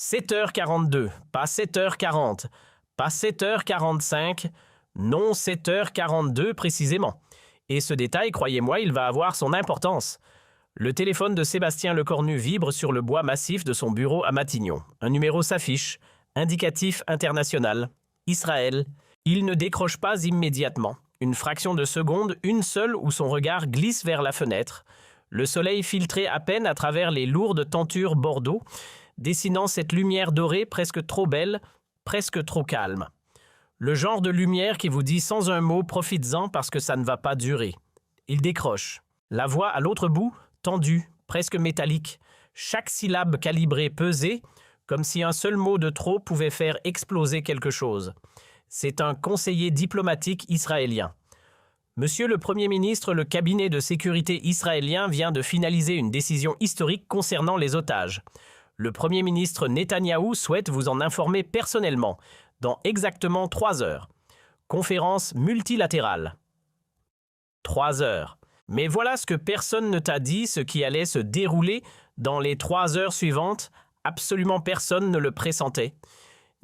7h42, pas 7h40, pas 7h45, non 7h42 précisément. Et ce détail, croyez-moi, il va avoir son importance. Le téléphone de Sébastien Lecornu vibre sur le bois massif de son bureau à Matignon. Un numéro s'affiche, indicatif international, Israël. Il ne décroche pas immédiatement. Une fraction de seconde, une seule où son regard glisse vers la fenêtre. Le soleil filtrait à peine à travers les lourdes tentures bordeaux, dessinant cette lumière dorée presque trop belle, presque trop calme. Le genre de lumière qui vous dit sans un mot « profites-en parce que ça ne va pas durer ». Il décroche. La voix à l'autre bout, tendue, presque métallique. Chaque syllabe calibrée, pesée, comme si un seul mot de trop pouvait faire exploser quelque chose. C'est un conseiller diplomatique israélien. Monsieur le Premier ministre, le cabinet de sécurité israélien vient de finaliser une décision historique concernant les otages. Le Premier ministre Netanyahou souhaite vous en informer personnellement, dans exactement 3 heures. Conférence multilatérale. 3 heures. Mais voilà ce que personne ne t'a dit, ce qui allait se dérouler dans les 3 heures suivantes. Absolument personne ne le pressentait.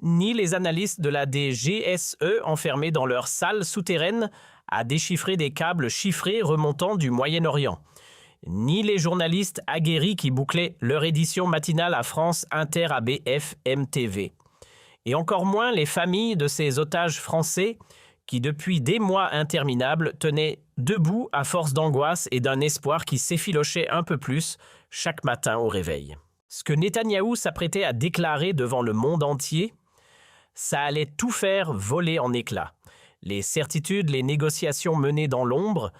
Ni les analystes de la DGSE enfermés dans leur salle souterraine à déchiffrer des câbles chiffrés remontant du Moyen-Orient. Ni les journalistes aguerris qui bouclaient leur édition matinale à France Inter à BFM TV. Et encore moins les familles de ces otages français qui, depuis des mois interminables, tenaient debout à force d'angoisse et d'un espoir qui s'effilochait un peu plus chaque matin au réveil. Ce que Netanyahou s'apprêtait à déclarer devant le monde entier, ça allait tout faire voler en éclats. Les certitudes, les négociations menées dans l'ombre,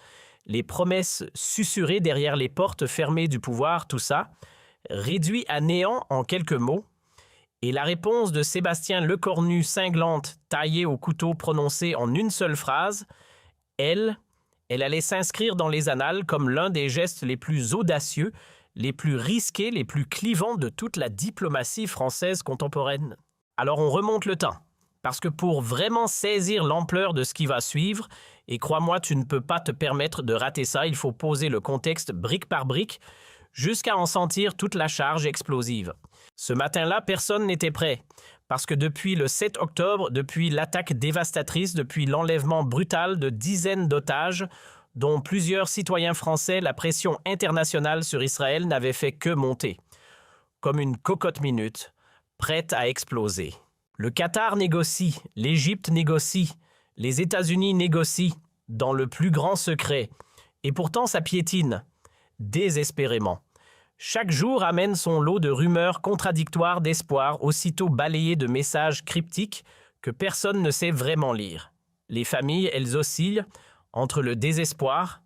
les promesses susurrées derrière les portes fermées du pouvoir, tout ça, réduit à néant en quelques mots. Et la réponse de Sébastien Lecornu, cinglante, taillée au couteau, prononcée en une seule phrase, elle allait s'inscrire dans les annales comme l'un des gestes les plus audacieux, les plus risqués, les plus clivants de toute la diplomatie française contemporaine. Alors on remonte le temps, parce que pour vraiment saisir l'ampleur de ce qui va suivre, et crois-moi, tu ne peux pas te permettre de rater ça, il faut poser le contexte brique par brique, jusqu'à en sentir toute la charge explosive. Ce matin-là, personne n'était prêt, parce que depuis le 7 octobre, depuis l'attaque dévastatrice, depuis l'enlèvement brutal de dizaines d'otages, dont plusieurs citoyens français, la pression internationale sur Israël n'avait fait que monter. Comme une cocotte minute, prête à exploser. Le Qatar négocie, l'Égypte négocie, les États-Unis négocient, dans le plus grand secret. Et pourtant ça piétine, désespérément. Chaque jour amène son lot de rumeurs contradictoires d'espoir, aussitôt balayées de messages cryptiques que personne ne sait vraiment lire. Les familles, elles oscillent entre le désespoir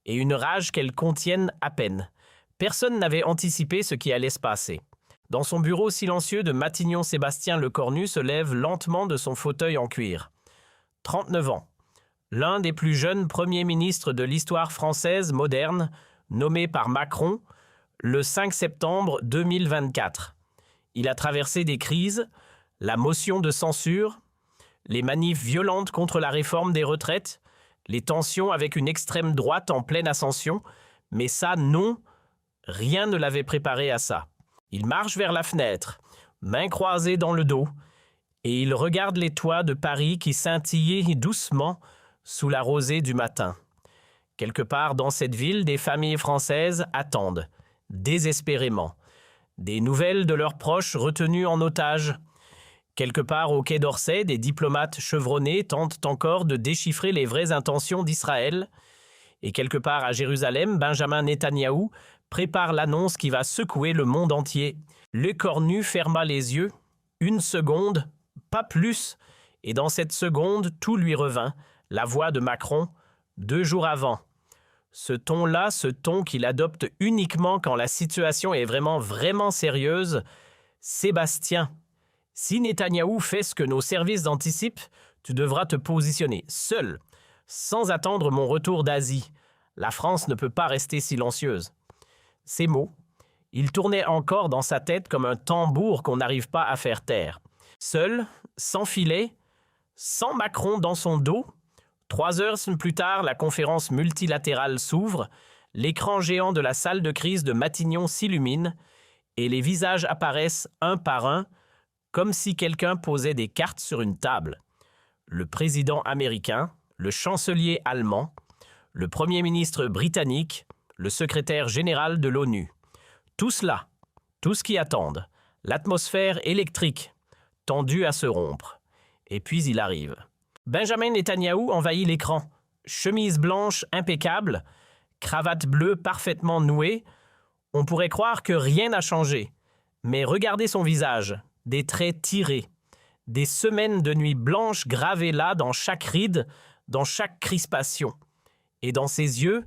et une rage qu'elles contiennent à peine. Personne n'avait anticipé ce qui allait se passer. Dans son bureau silencieux de Matignon, Sébastien Lecornu se lève lentement de son fauteuil en cuir. 39 ans. L'un des plus jeunes premiers ministres de l'histoire française moderne, nommé par Macron le 5 septembre 2024. Il a traversé des crises, la motion de censure, les manifs violentes contre la réforme des retraites, les tensions avec une extrême droite en pleine ascension, mais ça, non, rien ne l'avait préparé à ça. Il marche vers la fenêtre, mains croisées dans le dos, et il regarde les toits de Paris qui scintillaient doucement sous la rosée du matin. Quelque part dans cette ville, des familles françaises attendent, désespérément, des nouvelles de leurs proches retenus en otage. Quelque part au Quai d'Orsay, des diplomates chevronnés tentent encore de déchiffrer les vraies intentions d'Israël. Et quelque part à Jérusalem, Benjamin Netanyahou prépare l'annonce qui va secouer le monde entier. Lecornu ferma les yeux, une seconde, pas plus, et dans cette seconde, tout lui revint, la voix de Macron, 2 jours avant. Ce ton-là, ce ton qu'il adopte uniquement quand la situation est vraiment sérieuse, Sébastien, si Netanyahou fait ce que nos services anticipent, tu devras te positionner seul, sans attendre mon retour d'Asie. La France ne peut pas rester silencieuse. Ces mots, ils tournaient encore dans sa tête comme un tambour qu'on n'arrive pas à faire taire. Seul, sans filet, sans Macron dans son dos, 3 heures plus tard, la conférence multilatérale s'ouvre, l'écran géant de la salle de crise de Matignon s'illumine, et les visages apparaissent un par un, comme si quelqu'un posait des cartes sur une table. Le président américain, le chancelier allemand, le premier ministre britannique, le secrétaire général de l'ONU. Tous là, tous qui attendent, l'atmosphère électrique, tendue à se rompre. Et puis il arrive. Benjamin Netanyahou envahit l'écran. Chemise blanche impeccable, cravate bleue parfaitement nouée. On pourrait croire que rien n'a changé. Mais regardez son visage, des traits tirés, des semaines de nuit blanches gravées là dans chaque ride, dans chaque crispation. Et dans ses yeux,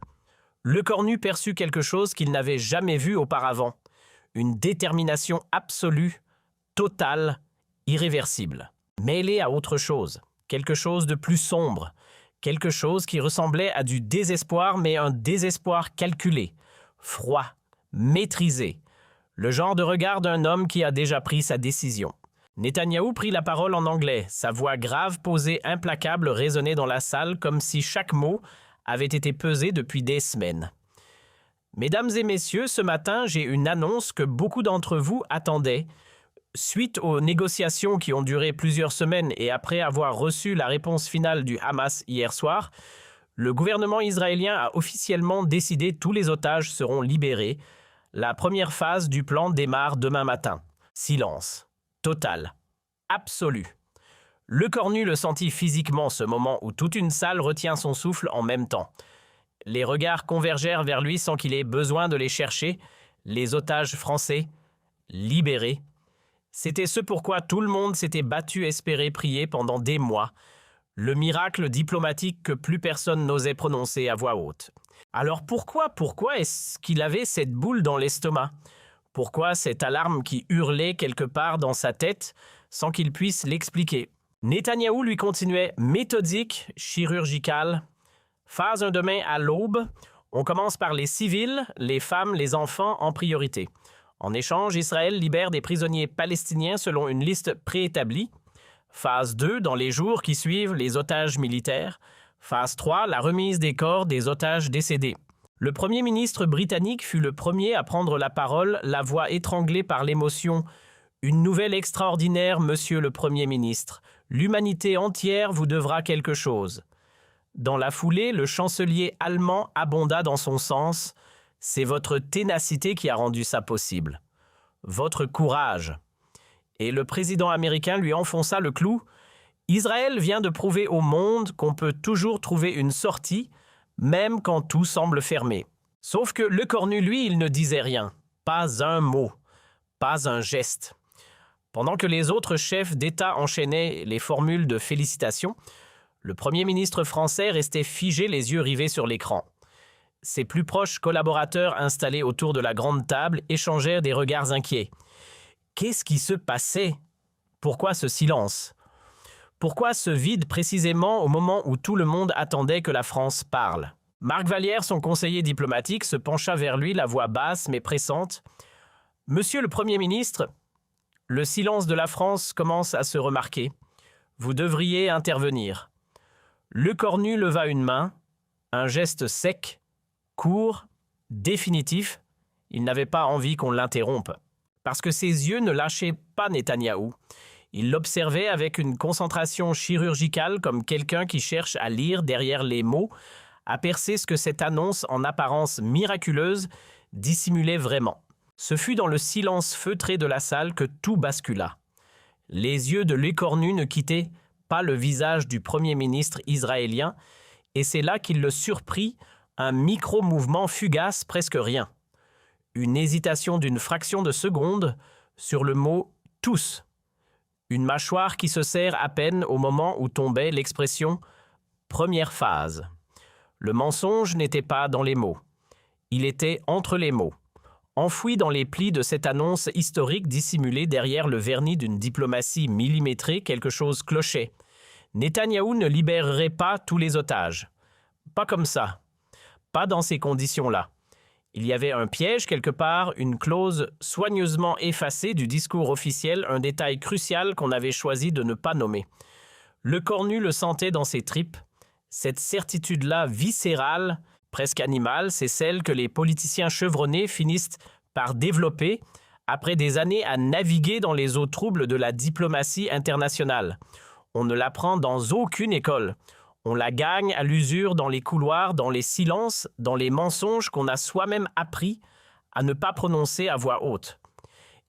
Lecornu perçut quelque chose qu'il n'avait jamais vu auparavant. Une détermination absolue, totale, irréversible. Mêlée à autre chose, quelque chose de plus sombre, quelque chose qui ressemblait à du désespoir, mais un désespoir calculé, froid, maîtrisé. Le genre de regard d'un homme qui a déjà pris sa décision. Netanyahou prit la parole en anglais. Sa voix grave, posée, implacable résonnait dans la salle comme si chaque mot avait été pesé depuis des semaines. Mesdames et messieurs, ce matin, j'ai une annonce que beaucoup d'entre vous attendaient. Suite aux négociations qui ont duré plusieurs semaines et après avoir reçu la réponse finale du Hamas hier soir, le gouvernement israélien a officiellement décidé que tous les otages seront libérés. La première phase du plan démarre demain matin. Silence. Total. Absolu. Lecornu le sentit physiquement ce moment où toute une salle retient son souffle en même temps. Les regards convergèrent vers lui sans qu'il ait besoin de les chercher. Les otages français, libérés. C'était ce pourquoi tout le monde s'était battu, espéré, prié pendant des mois. Le miracle diplomatique que plus personne n'osait prononcer à voix haute. Alors pourquoi est-ce qu'il avait cette boule dans l'estomac? Pourquoi cette alarme qui hurlait quelque part dans sa tête sans qu'il puisse l'expliquer? Netanyahou lui continuait méthodique, chirurgical. Phase un demain à l'aube. On commence par les civils, les femmes, les enfants en priorité. En échange, Israël libère des prisonniers palestiniens selon une liste préétablie. Phase 2, dans les jours qui suivent, les otages militaires. Phase 3, la remise des corps des otages décédés. Le premier ministre britannique fut le premier à prendre la parole, la voix étranglée par l'émotion. Une nouvelle extraordinaire, monsieur le Premier ministre. L'humanité entière vous devra quelque chose. Dans la foulée, le chancelier allemand abonda dans son sens. C'est votre ténacité qui a rendu ça possible. Votre courage. Et le président américain lui enfonça le clou. Israël vient de prouver au monde qu'on peut toujours trouver une sortie, même quand tout semble fermé. Sauf que Lecornu, lui, il ne disait rien. Pas un mot. Pas un geste. Pendant que les autres chefs d'État enchaînaient les formules de félicitations, le Premier ministre français restait figé, les yeux rivés sur l'écran. Ses plus proches collaborateurs installés autour de la grande table échangèrent des regards inquiets. Qu'est-ce qui se passait? Pourquoi ce silence? Pourquoi ce vide précisément au moment où tout le monde attendait que la France parle? Marc Vallière, son conseiller diplomatique, se pencha vers lui, la voix basse mais pressante. « Monsieur le Premier ministre, le silence de la France commence à se remarquer. Vous devriez intervenir. » Lecornu leva une main, un geste sec, court, définitif. Il n'avait pas envie qu'on l'interrompe. Parce que ses yeux ne lâchaient pas Netanyahou. Il l'observait avec une concentration chirurgicale comme quelqu'un qui cherche à lire derrière les mots, à percer ce que cette annonce en apparence miraculeuse dissimulait vraiment. Ce fut dans le silence feutré de la salle que tout bascula. Les yeux de Lecornu ne quittaient pas le visage du Premier ministre israélien, et c'est là qu'il le surprit, un micro-mouvement fugace, presque rien. Une hésitation d'une fraction de seconde sur le mot « tous ». Une mâchoire qui se serre à peine au moment où tombait l'expression « première phase ». Le mensonge n'était pas dans les mots. Il était entre les mots, enfoui dans les plis de cette annonce historique dissimulée derrière le vernis d'une diplomatie millimétrée, quelque chose clochait. Netanyahou ne libérerait pas tous les otages. Pas comme ça. Pas dans ces conditions-là. Il y avait un piège quelque part, une clause soigneusement effacée du discours officiel, un détail crucial qu'on avait choisi de ne pas nommer. Lecornu le sentait dans ses tripes. Cette certitude-là viscérale, presque animale, c'est celle que les politiciens chevronnés finissent par développer Après des années à naviguer dans les eaux troubles de la diplomatie internationale. On ne l'apprend dans aucune école. On la gagne à l'usure dans les couloirs, dans les silences, dans les mensonges qu'on a soi-même appris à ne pas prononcer à voix haute.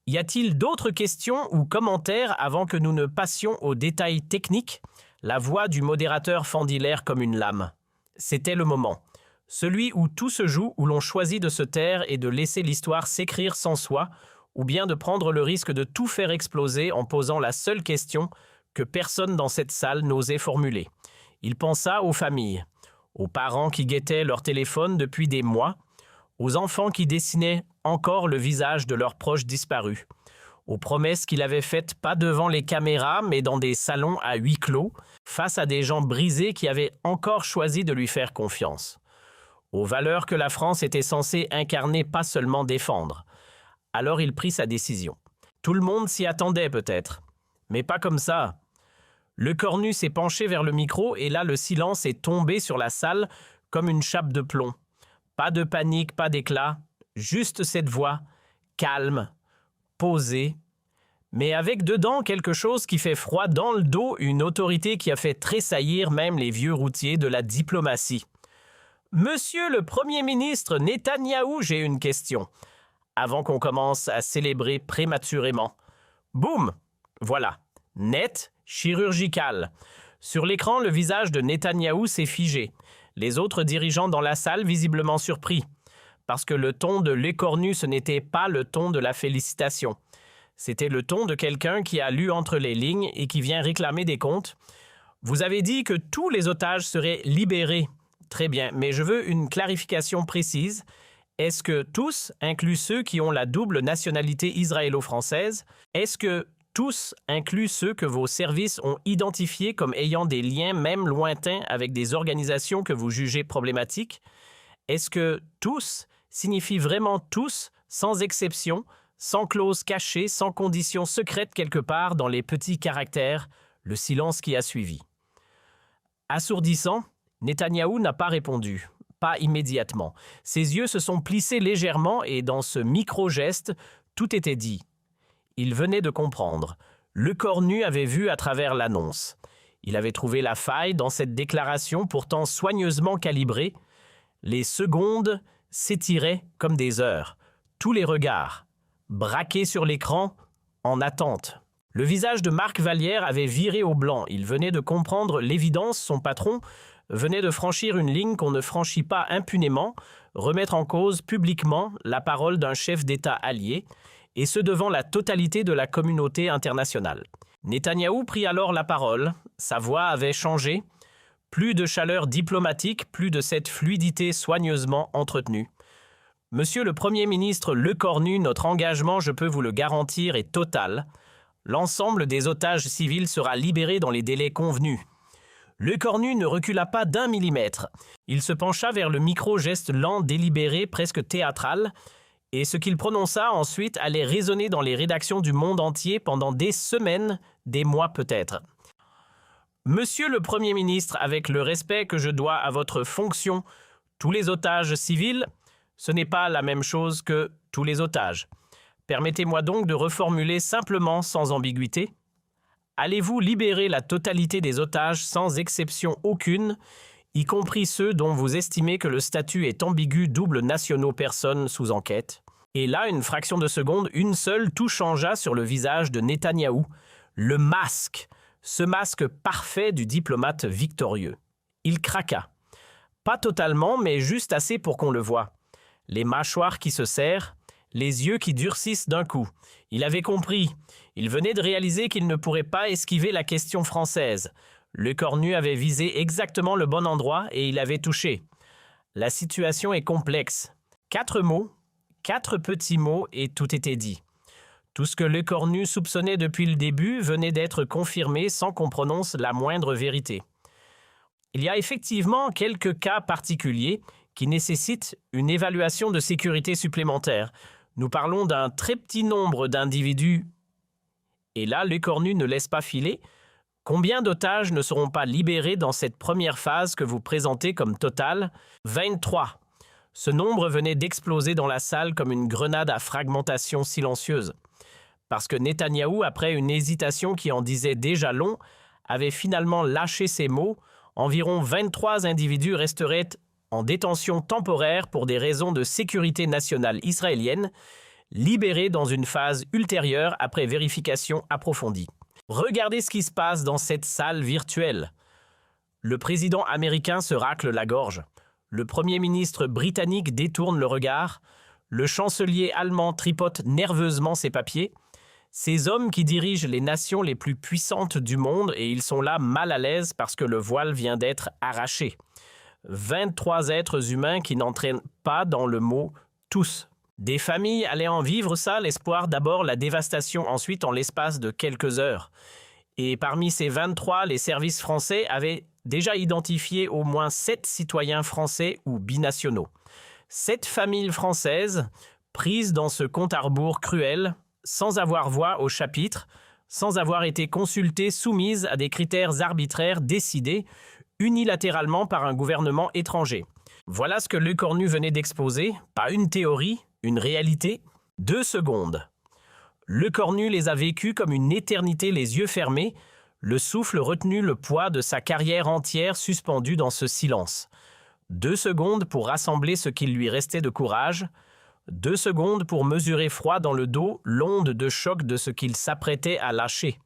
Y a-t-il d'autres questions ou commentaires avant que nous ne passions aux détails techniques? La voix du modérateur fendit l'air comme une lame. C'était le moment. Celui où tout se joue, où l'on choisit de se taire et de laisser l'histoire s'écrire sans soi, ou bien de prendre le risque de tout faire exploser en posant la seule question que personne dans cette salle n'osait formuler. Il pensa aux familles, aux parents qui guettaient leur téléphone depuis des mois, aux enfants qui dessinaient encore le visage de leurs proches disparus, aux promesses qu'il avait faites pas devant les caméras mais dans des salons à huis clos, face à des gens brisés qui avaient encore choisi de lui faire confiance, aux valeurs que la France était censée incarner, pas seulement défendre. Alors il prit sa décision. Tout le monde s'y attendait peut-être, mais pas comme ça. Le cornu s'est penché vers le micro et là le silence est tombé sur la salle comme une chape de plomb. Pas de panique, pas d'éclat, juste cette voix, calme, posée, mais avec dedans quelque chose qui fait froid dans le dos, une autorité qui a fait tressaillir même les vieux routiers de la diplomatie. « Monsieur le Premier ministre Netanyahou, j'ai une question. » Avant qu'on commence à célébrer prématurément. Boum! Voilà. Net, chirurgical. Sur l'écran, le visage de Netanyahou s'est figé. Les autres dirigeants dans la salle visiblement surpris. Parce que le ton de l'écornu, ce n'était pas le ton de la félicitation. C'était le ton de quelqu'un qui a lu entre les lignes et qui vient réclamer des comptes. Vous avez dit que tous les otages seraient libérés. Très bien, mais je veux une clarification précise. Est-ce que tous incluent ceux qui ont la double nationalité israélo-française? Est-ce que tous incluent ceux que vos services ont identifiés comme ayant des liens même lointains avec des organisations que vous jugez problématiques? Est-ce que tous signifie vraiment tous, sans exception, sans clause cachée, sans condition secrète quelque part dans les petits caractères, le silence qui a suivi? Assourdissant, Netanyahou n'a pas répondu. Pas immédiatement. Ses yeux se sont plissés légèrement et dans ce micro-geste, tout était dit. Il venait de comprendre. Le cornu avait vu à travers l'annonce. Il avait trouvé la faille dans cette déclaration pourtant soigneusement calibrée. Les secondes s'étiraient comme des heures. Tous les regards, braqués sur l'écran, en attente. Le visage de Marc Vallière avait viré au blanc. Il venait de comprendre l'évidence, son patron venait de franchir une ligne qu'on ne franchit pas impunément, remettre en cause publiquement la parole d'un chef d'État allié, et ce devant la totalité de la communauté internationale. Netanyahou prit alors la parole, sa voix avait changé, plus de chaleur diplomatique, plus de cette fluidité soigneusement entretenue. Monsieur le Premier ministre Lecornu, notre engagement, je peux vous le garantir, est total. L'ensemble des otages civils sera libéré dans les délais convenus. Lecornu ne recula pas d'1 millimètre. Il se pencha vers le micro, geste lent, délibéré, presque théâtral, et ce qu'il prononça ensuite allait résonner dans les rédactions du monde entier pendant des semaines, des mois peut-être. Monsieur le Premier ministre, avec le respect que je dois à votre fonction, tous les otages civils, ce n'est pas la même chose que tous les otages. Permettez-moi donc de reformuler simplement, sans ambiguïté. Allez-vous libérer la totalité des otages sans exception aucune, y compris ceux dont vous estimez que le statut est ambigu, double nationaux personnes sous enquête? Et là, une fraction de seconde, une seule, tout changea sur le visage de Netanyahou. Le masque, ce masque parfait du diplomate victorieux. Il craqua. Pas totalement, mais juste assez pour qu'on le voie. Les mâchoires qui se serrent, les yeux qui durcissent d'un coup. Il avait compris. Il venait de réaliser qu'il ne pourrait pas esquiver la question française. Lecornu avait visé exactement le bon endroit et il avait touché. La situation est complexe. 4 mots, 4 petits mots et tout était dit. Tout ce que Lecornu soupçonnait depuis le début venait d'être confirmé sans qu'on prononce la moindre vérité. Il y a effectivement quelques cas particuliers qui nécessitent une évaluation de sécurité supplémentaire. Nous parlons d'un très petit nombre d'individus. Et là, Lecornu ne laisse pas filer. Combien d'otages ne seront pas libérés dans cette première phase que vous présentez comme totale? 23. Ce nombre venait d'exploser dans la salle comme une grenade à fragmentation silencieuse. Parce que Netanyahou, après une hésitation qui en disait déjà long, avait finalement lâché ses mots, environ 23 individus resteraient en détention temporaire pour des raisons de sécurité nationale israélienne, libérés dans une phase ultérieure après vérification approfondie. Regardez ce qui se passe dans cette salle virtuelle. Le président américain se racle la gorge. Le premier ministre britannique détourne le regard. Le chancelier allemand tripote nerveusement ses papiers. Ces hommes qui dirigent les nations les plus puissantes du monde, et ils sont là mal à l'aise parce que le voile vient d'être arraché. 23 êtres humains qui n'entraînent pas dans le mot « tous ». Des familles allaient en vivre ça, l'espoir d'abord, la dévastation ensuite en l'espace de quelques heures. Et parmi ces 23, les services français avaient déjà identifié au moins 7 citoyens français ou binationaux. 7 familles françaises prises dans ce compte à rebours cruel, sans avoir voix au chapitre, sans avoir été consultées, soumises à des critères arbitraires décidés unilatéralement par un gouvernement étranger. Voilà ce que Lecornu venait d'exposer, pas une théorie, une réalité. 2 secondes. Lecornu les a vécus comme une éternité les yeux fermés, le souffle retenu, le poids de sa carrière entière suspendu dans ce silence. 2 secondes pour rassembler ce qu'il lui restait de courage. 2 secondes pour mesurer froid dans le dos l'onde de choc de ce qu'il s'apprêtait à lâcher.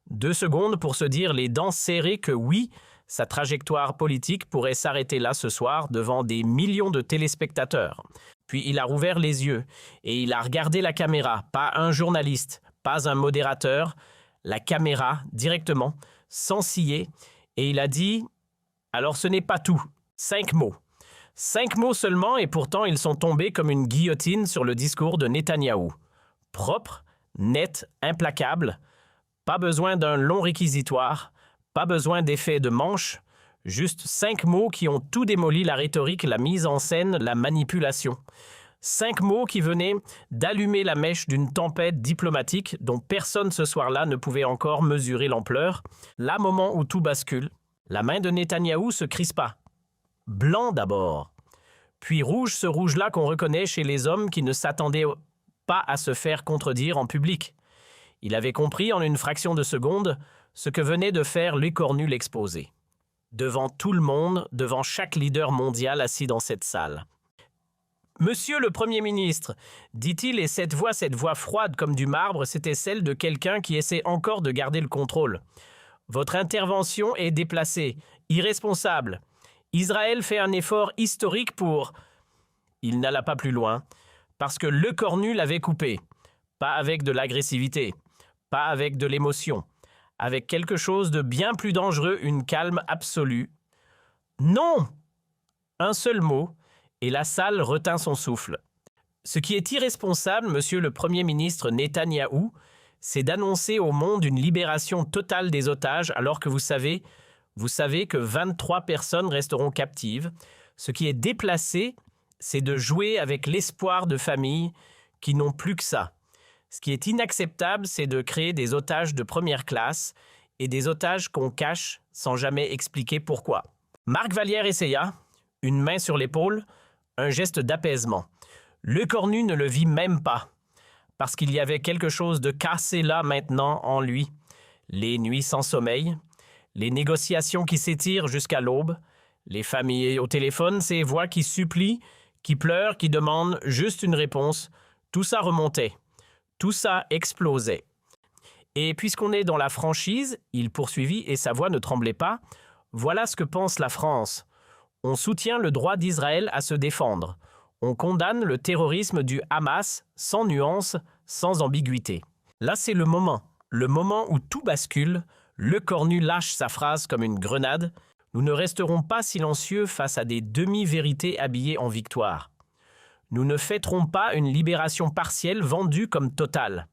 2 secondes pour se dire les dents serrées que oui, sa trajectoire politique pourrait s'arrêter là ce soir devant des millions de téléspectateurs. Puis il a rouvert les yeux et il a regardé la caméra, pas un journaliste, pas un modérateur, la caméra directement, sans ciller, et il a dit « Alors ce n'est pas tout, 5 mots ». 5 mots seulement et pourtant ils sont tombés comme une guillotine sur le discours de Netanyahou. Propre, net, implacable, pas besoin d'un long réquisitoire, pas besoin d'effet de manche, juste 5 mots qui ont tout démoli la rhétorique, la mise en scène, la manipulation. 5 mots qui venaient d'allumer la mèche d'une tempête diplomatique dont personne ce soir-là ne pouvait encore mesurer l'ampleur. Là, moment où tout bascule, la main de Netanyahou se crispa. Blanc d'abord, puis rouge, ce rouge-là qu'on reconnaît chez les hommes qui ne s'attendaient pas à se faire contredire en public. Il avait compris en une fraction de seconde ce que venait de faire Lecornu l'exposé. Devant tout le monde, devant chaque leader mondial assis dans cette salle. « Monsieur le Premier ministre », dit-il, et cette voix froide comme du marbre, c'était celle de quelqu'un qui essaie encore de garder le contrôle. « Votre intervention est déplacée, irresponsable. Israël fait un effort historique pour… » Il n'alla pas plus loin, parce que Lecornu l'avait coupé. Pas avec de l'agressivité, pas avec de l'émotion, avec quelque chose de bien plus dangereux, une calme absolue. « Non !» Un seul mot, et la salle retint son souffle. Ce qui est irresponsable, monsieur le Premier ministre Netanyahou, c'est d'annoncer au monde une libération totale des otages alors que vous savez que 23 personnes resteront captives. Ce qui est déplacé, c'est de jouer avec l'espoir de familles qui n'ont plus que ça. Ce qui est inacceptable, c'est de créer des otages de première classe et des otages qu'on cache sans jamais expliquer pourquoi. Marc Vallière essaya, une main sur l'épaule, un geste d'apaisement. Lecornu ne le vit même pas, parce qu'il y avait quelque chose de cassé là maintenant en lui. Les nuits sans sommeil, les négociations qui s'étirent jusqu'à l'aube, les familles au téléphone, ces voix qui supplient, qui pleurent, qui demandent juste une réponse. Tout ça remontait, tout ça explosait. Et puisqu'on est dans la franchise, il poursuivit et sa voix ne tremblait pas, voilà ce que pense la France. On soutient le droit d'Israël à se défendre. On condamne le terrorisme du Hamas sans nuance, sans ambiguïté. Là, c'est le moment où tout bascule. Lecornu lâche sa phrase comme une grenade. Nous ne resterons pas silencieux face à des demi-vérités habillées en victoire. Nous ne fêterons pas une libération partielle vendue comme totale.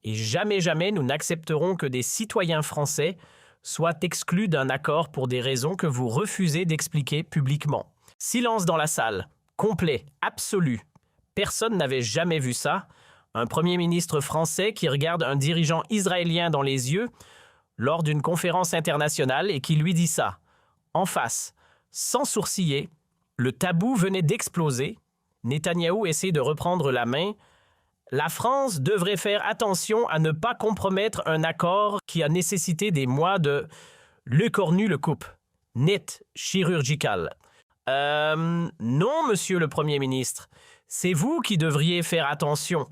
Et jamais, jamais nous n'accepterons que des citoyens français soient exclus d'un accord pour des raisons que vous refusez d'expliquer publiquement. Silence dans la salle, complet, absolu. Personne n'avait jamais vu ça. Un Premier ministre français qui regarde un dirigeant israélien dans les yeux lors d'une conférence internationale et qui lui dit ça. En face, sans sourciller, le tabou venait d'exploser. Netanyahou essaie de reprendre la main. La France devrait faire attention à ne pas compromettre un accord qui a nécessité des mois de le cornu le coupe, net chirurgical. Non, monsieur le Premier ministre, c'est vous qui devriez faire attention.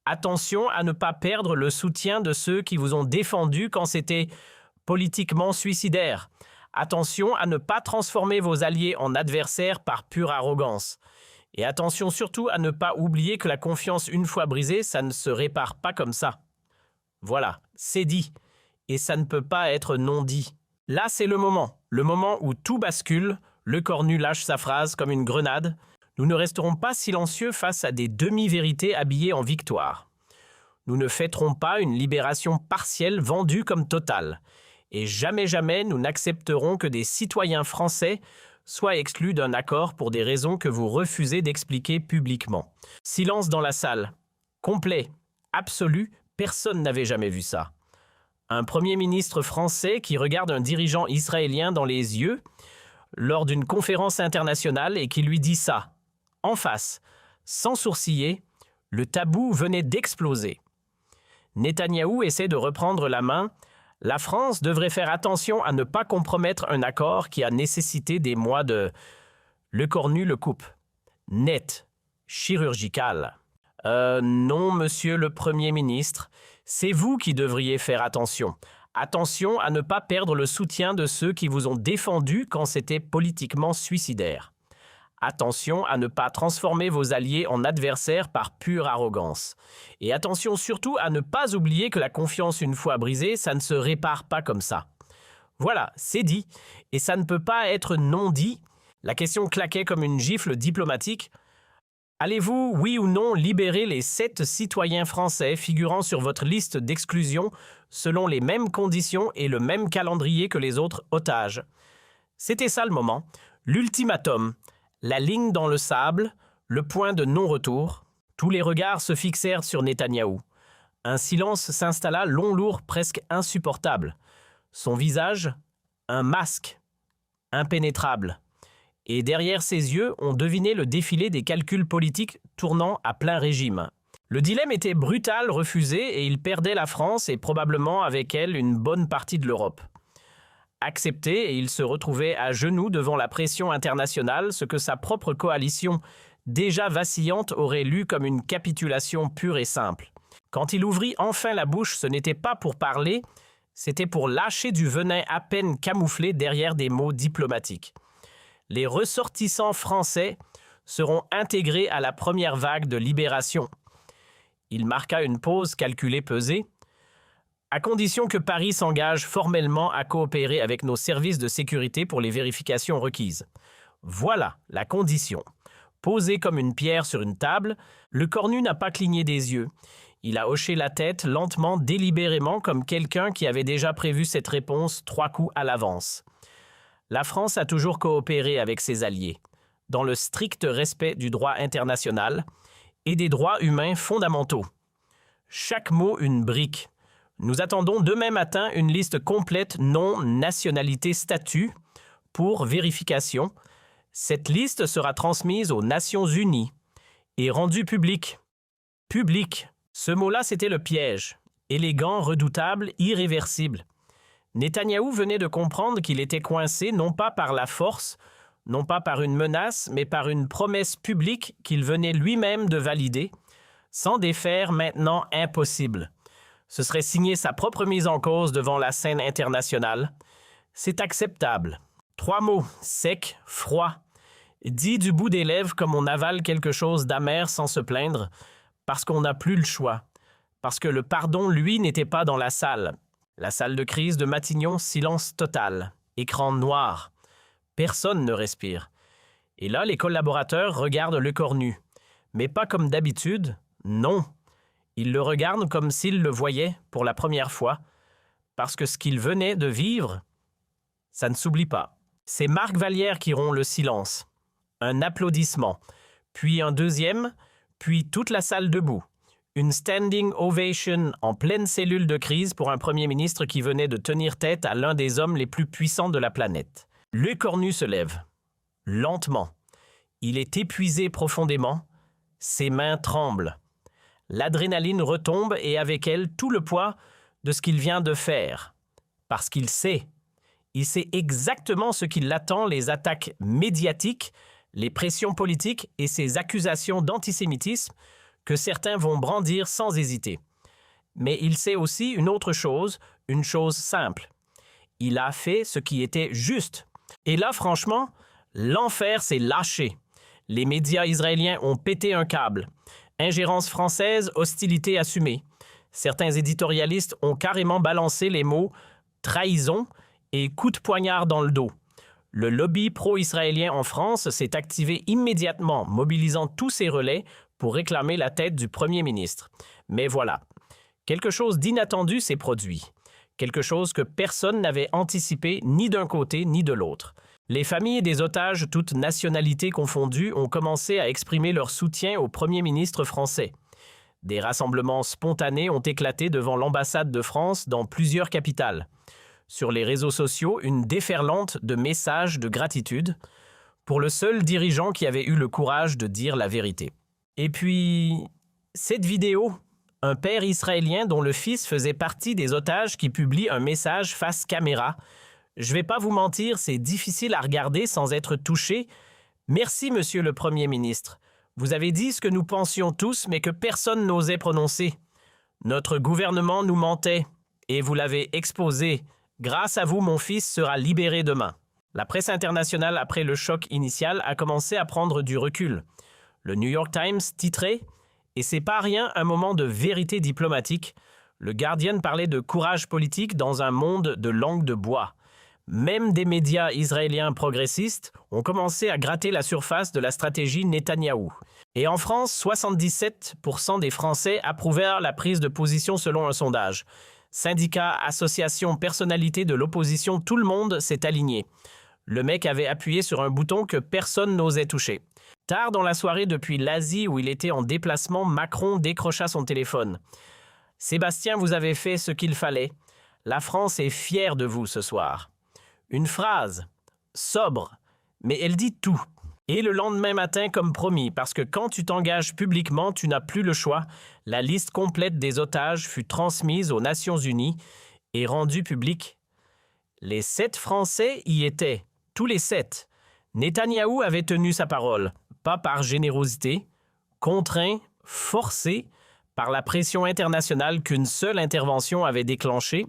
Attention à ne pas perdre le soutien de ceux qui vous ont défendu quand c'était politiquement suicidaire. Attention à ne pas transformer vos alliés en adversaires par pure arrogance. Et attention surtout à ne pas oublier que la confiance une fois brisée, ça ne se répare pas comme ça. Voilà, c'est dit. Et ça ne peut pas être non dit. Là, c'est le moment où tout bascule, le cornu lâche sa phrase comme une grenade. Nous ne resterons pas silencieux face à des demi-vérités habillées en victoire. Nous ne fêterons pas une libération partielle vendue comme totale. Et jamais, jamais, nous n'accepterons que des citoyens français soient exclus d'un accord pour des raisons que vous refusez d'expliquer publiquement. Silence dans la salle. Complet, absolu, personne n'avait jamais vu ça. Un Premier ministre français qui regarde un dirigeant israélien dans les yeux lors d'une conférence internationale et qui lui dit ça. En face, sans sourciller, le tabou venait d'exploser. Netanyahou essaie de reprendre la main. La France devrait faire attention à ne pas compromettre un accord qui a nécessité des mois de le cornu le coupe, net, chirurgical. Non, monsieur le Premier ministre, c'est vous qui devriez faire attention. Attention à ne pas perdre le soutien de ceux qui vous ont défendu quand c'était politiquement suicidaire. Attention à ne pas transformer vos alliés en adversaires par pure arrogance. Et attention surtout à ne pas oublier que la confiance une fois brisée, ça ne se répare pas comme ça. Voilà, c'est dit. Et ça ne peut pas être non dit. La question claquait comme une gifle diplomatique. Allez-vous, oui ou non, libérer les 7 citoyens français figurant sur votre liste d'exclusion selon les mêmes conditions et le même calendrier que les autres otages? C'était ça le moment, l'ultimatum. La ligne dans le sable, le point de non-retour. Tous les regards se fixèrent sur Netanyahou. Un silence s'installa long, lourd, presque insupportable. Son visage, un masque, impénétrable. Et derrière ses yeux, on devinait le défilé des calculs politiques tournant à plein régime. Le dilemme était brutal, refusé, et il perdait la France et probablement avec elle une bonne partie de l'Europe. Accepté, et il se retrouvait à genoux devant la pression internationale, ce que sa propre coalition, déjà vacillante, aurait lu comme une capitulation pure et simple. Quand il ouvrit enfin la bouche, ce n'était pas pour parler, c'était pour lâcher du venin à peine camouflé derrière des mots diplomatiques. Les ressortissants français seront intégrés à la première vague de libération. Il marqua une pause calculée pesée, à condition que Paris s'engage formellement à coopérer avec nos services de sécurité pour les vérifications requises. Voilà la condition. Posé comme une pierre sur une table, le cornu n'a pas cligné des yeux. Il a hoché la tête lentement, délibérément, comme quelqu'un qui avait déjà prévu cette réponse 3 coups à l'avance. La France a toujours coopéré avec ses alliés, dans le strict respect du droit international et des droits humains fondamentaux. Chaque mot une brique. Nous attendons demain matin une liste complète non-nationalité-statut pour vérification. Cette liste sera transmise aux Nations Unies et rendue publique. Public. Ce mot-là, c'était le piège. Élégant, redoutable, irréversible. Netanyahou venait de comprendre qu'il était coincé non pas par la force, non pas par une menace, mais par une promesse publique qu'il venait lui-même de valider. S'en défaire maintenant impossible. Ce serait signer sa propre mise en cause devant la scène internationale. C'est acceptable. 3 mots, sec, froid. Dit du bout des lèvres comme on avale quelque chose d'amer sans se plaindre, parce qu'on n'a plus le choix. Parce que le pardon, lui, n'était pas dans la salle. La salle de crise de Matignon, silence total. Écran noir. Personne ne respire. Et là, les collaborateurs regardent le cornu. Mais pas comme d'habitude, non. Ils le regardent comme s'ils le voyaient pour la première fois, parce que ce qu'ils venaient de vivre, ça ne s'oublie pas. C'est Marc Vallière qui rompt le silence. Un applaudissement, puis un deuxième, puis toute la salle debout. Une standing ovation en pleine cellule de crise pour un Premier ministre qui venait de tenir tête à l'un des hommes les plus puissants de la planète. Le cornu se lève, lentement. Il est épuisé profondément, Ses mains tremblent. L'adrénaline retombe et avec elle tout le poids de ce qu'il vient de faire. Parce qu'il sait. Il sait exactement ce qui l'attend, les attaques médiatiques, les pressions politiques et ces accusations d'antisémitisme que certains vont brandir sans hésiter. Mais il sait aussi une autre chose, une chose simple. Il a fait ce qui était juste. Et là, franchement, l'enfer s'est lâché. Les médias israéliens ont pété un câble. Ingérence française, hostilité assumée. Certains éditorialistes ont carrément balancé les mots « trahison » et « coup de poignard dans le dos ». Le lobby pro-israélien en France s'est activé immédiatement, mobilisant tous ses relais pour réclamer la tête du Premier ministre. Mais voilà, quelque chose d'inattendu s'est produit. Quelque chose que personne n'avait anticipé ni d'un côté ni de l'autre. Les familles des otages, toutes nationalités confondues, ont commencé à exprimer leur soutien au Premier ministre français. Des rassemblements spontanés ont éclaté devant l'ambassade de France dans plusieurs capitales. Sur les réseaux sociaux, une déferlante de messages de gratitude pour le seul dirigeant qui avait eu le courage de dire la vérité. Et puis, cette vidéo, un père israélien dont le fils faisait partie des otages qui publie un message face caméra. Je vais pas vous mentir, c'est difficile à regarder sans être touché. Merci, monsieur le Premier ministre. Vous avez dit ce que nous pensions tous, mais que personne n'osait prononcer. Notre gouvernement nous mentait, et vous l'avez exposé. Grâce à vous, mon fils sera libéré demain. La presse internationale, après le choc initial, a commencé à prendre du recul. Le New York Times titrait « Et c'est pas rien un moment de vérité diplomatique ». Le Guardian parlait de courage politique dans un monde de langue de bois. Même des médias israéliens progressistes ont commencé à gratter la surface de la stratégie Netanyahou. Et en France, 77% des Français approuvèrent la prise de position selon un sondage. Syndicats, associations, personnalités de l'opposition, tout le monde s'est aligné. Le mec avait appuyé sur un bouton que personne n'osait toucher. Tard dans la soirée, depuis l'Asie où il était en déplacement, Macron décrocha son téléphone. « Sébastien, vous avez fait ce qu'il fallait. La France est fière de vous ce soir. » Une phrase, sobre, mais elle dit tout. Et le lendemain matin, comme promis, parce que quand tu t'engages publiquement, tu n'as plus le choix, la liste complète des otages fut transmise aux Nations Unies et rendue publique. Les 7 Français y étaient, tous les 7. Netanyahou avait tenu sa parole, pas par générosité, contraint, forcé, par la pression internationale qu'une seule intervention avait déclenchée.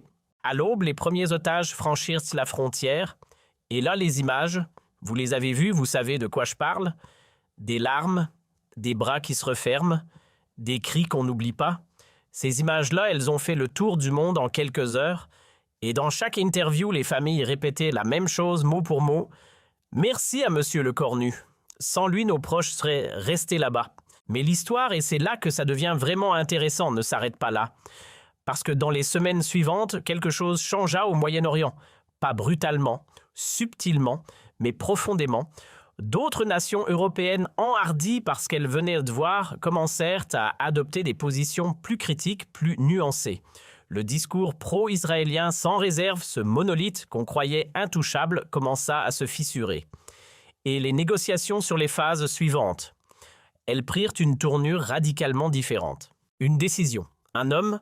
À l'aube, les premiers otages franchirent la frontière, et là les images, vous les avez vues, vous savez de quoi je parle, des larmes, des bras qui se referment, des cris qu'on n'oublie pas. Ces images-là, elles ont fait le tour du monde en quelques heures, et dans chaque interview, les familles répétaient la même chose mot pour mot. « Merci à monsieur le Cornu. Sans lui, nos proches seraient restés là-bas. » Mais l'histoire, et c'est là que ça devient vraiment intéressant, ne s'arrête pas là. Parce que dans les semaines suivantes, quelque chose changea au Moyen-Orient. Pas brutalement, subtilement, mais profondément. D'autres nations européennes enhardies parce qu'elles venaient de voir commencèrent à adopter des positions plus critiques, plus nuancées. Le discours pro-israélien sans réserve, ce monolithe qu'on croyait intouchable, commença à se fissurer. Et les négociations sur les phases suivantes. Elles prirent une tournure radicalement différente. Une décision, un homme,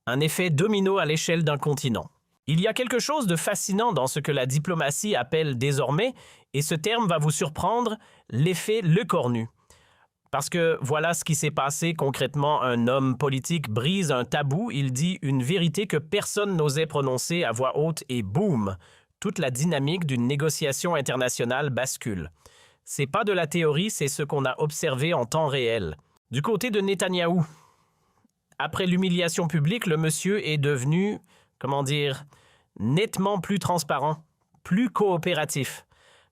un effet domino à l'échelle d'un continent. Il y a quelque chose de fascinant dans ce que la diplomatie appelle désormais, et ce terme va vous surprendre, l'effet Le Cornu. Parce que voilà ce qui s'est passé concrètement, un homme politique brise un tabou, il dit une vérité que personne n'osait prononcer à voix haute et boum, toute la dynamique d'une négociation internationale bascule. C'est pas de la théorie, c'est ce qu'on a observé en temps réel. Du côté de Netanyahou, après l'humiliation publique, le monsieur est devenu, nettement plus transparent, plus coopératif.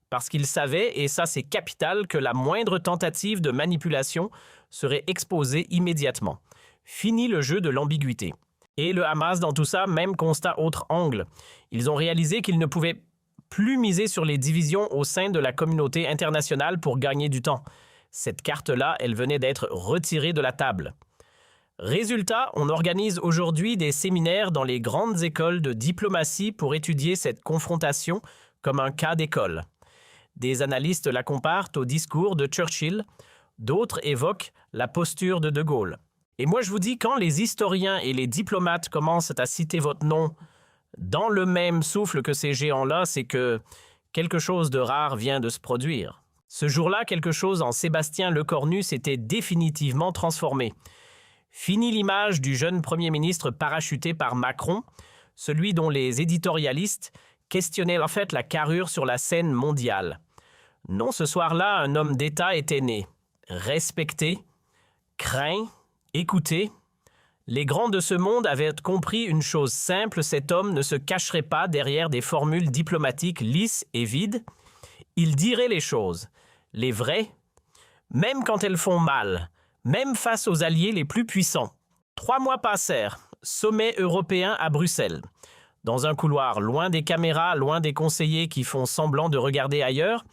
Parce qu'il savait, et ça c'est capital, que la moindre tentative de manipulation serait exposée immédiatement. Fini le jeu de l'ambiguïté. Et le Hamas, dans tout ça, même constat autre angle. Ils ont réalisé qu'ils ne pouvaient plus miser sur les divisions au sein de la communauté internationale pour gagner du temps. Cette carte-là, elle venait d'être retirée de la table. Résultat, on organise aujourd'hui des séminaires dans les grandes écoles de diplomatie pour étudier cette confrontation comme un cas d'école. Des analystes la comparent au discours de Churchill D'autres évoquent la posture de De Gaulle. Et moi je vous dis, quand les historiens et les diplomates commencent à citer votre nom dans le même souffle que ces géants-là, c'est que quelque chose de rare vient de se produire. Ce jour-là, quelque chose en Sébastien Lecornu s'était définitivement transformé. Fini l'image du jeune Premier ministre parachuté par Macron, celui dont les éditorialistes questionnaient en fait la carrure sur la scène mondiale. Non, ce soir-là, un homme d'État était né. Respecté, craint, écouté. Les grands de ce monde avaient compris une chose simple, cet homme ne se cacherait pas derrière des formules diplomatiques lisses et vides. Il dirait les choses, les vraies, même quand elles font mal, même face aux alliés les plus puissants. 3 mois passèrent, sommet européen à Bruxelles. Dans un couloir, loin des caméras, loin des conseillers qui font semblant de regarder ailleurs,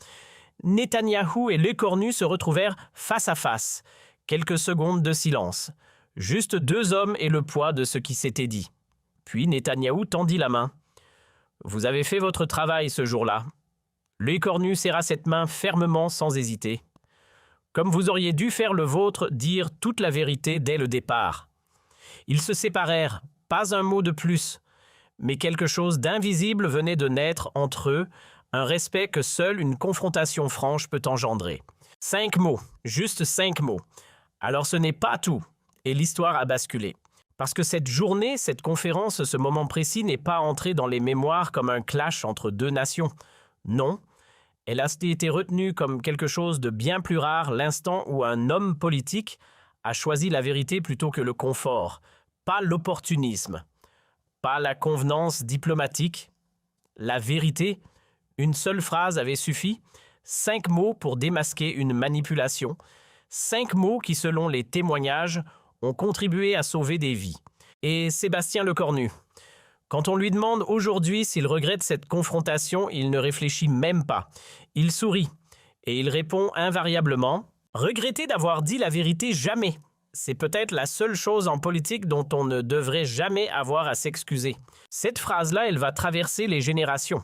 Netanyahou et Lecornu se retrouvèrent face à face. Quelques secondes de silence. Juste 2 hommes et le poids de ce qui s'était dit. Puis Netanyahou tendit la main. « Vous avez fait votre travail ce jour-là. » Lecornu serra cette main fermement sans hésiter. « Comme vous auriez dû faire le vôtre, dire toute la vérité dès le départ. » Ils se séparèrent, pas un mot de plus. Mais quelque chose d'invisible venait de naître entre eux, un respect que seule une confrontation franche peut engendrer. 5 mots, juste 5 mots. Alors ce n'est pas tout, et l'histoire a basculé. Parce que cette journée, cette conférence, ce moment précis n'est pas entré dans les mémoires comme un clash entre 2 nations. Non, elle a été retenue comme quelque chose de bien plus rare, l'instant où un homme politique a choisi la vérité plutôt que le confort, pas l'opportunisme, pas la convenance diplomatique, la vérité. Une seule phrase avait suffi, 5 mots pour démasquer une manipulation, 5 mots qui, selon les témoignages, ont contribué à sauver des vies. Et Sébastien Lecornu, quand on lui demande aujourd'hui s'il regrette cette confrontation, il ne réfléchit même pas. Il sourit et il répond invariablement « Regretter d'avoir dit la vérité jamais ». C'est peut-être la seule chose en politique dont on ne devrait jamais avoir à s'excuser. Cette phrase-là, elle va traverser les générations.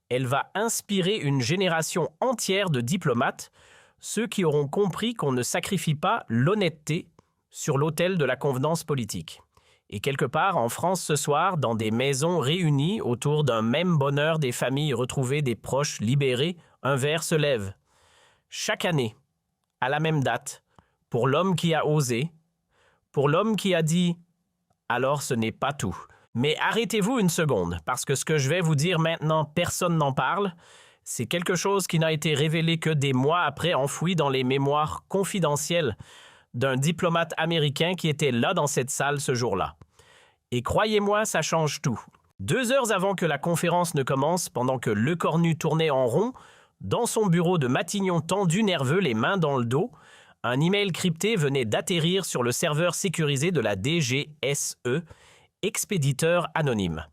Elle va inspirer une génération entière de diplomates, ceux qui auront compris qu'on ne sacrifie pas l'honnêteté sur l'autel de la convenance politique. Et quelque part, en France ce soir, dans des maisons réunies autour d'un même bonheur des familles retrouvées, des proches libérés, un verre se lève. Chaque année, à la même date, pour l'homme qui a osé, pour l'homme qui a dit « alors ce n'est pas tout ». Mais arrêtez-vous une seconde, parce que ce que je vais vous dire maintenant, personne n'en parle. C'est quelque chose qui n'a été révélé que des mois après, enfoui dans les mémoires confidentielles d'un diplomate américain qui était là dans cette salle ce jour-là. Et croyez-moi, ça change tout. 2 heures avant que la conférence ne commence, pendant que Lecornu tournait en rond, dans son bureau de Matignon tendu, nerveux, les mains dans le dos, un email crypté venait d'atterrir sur le serveur sécurisé de la DGSE, expéditeur anonyme.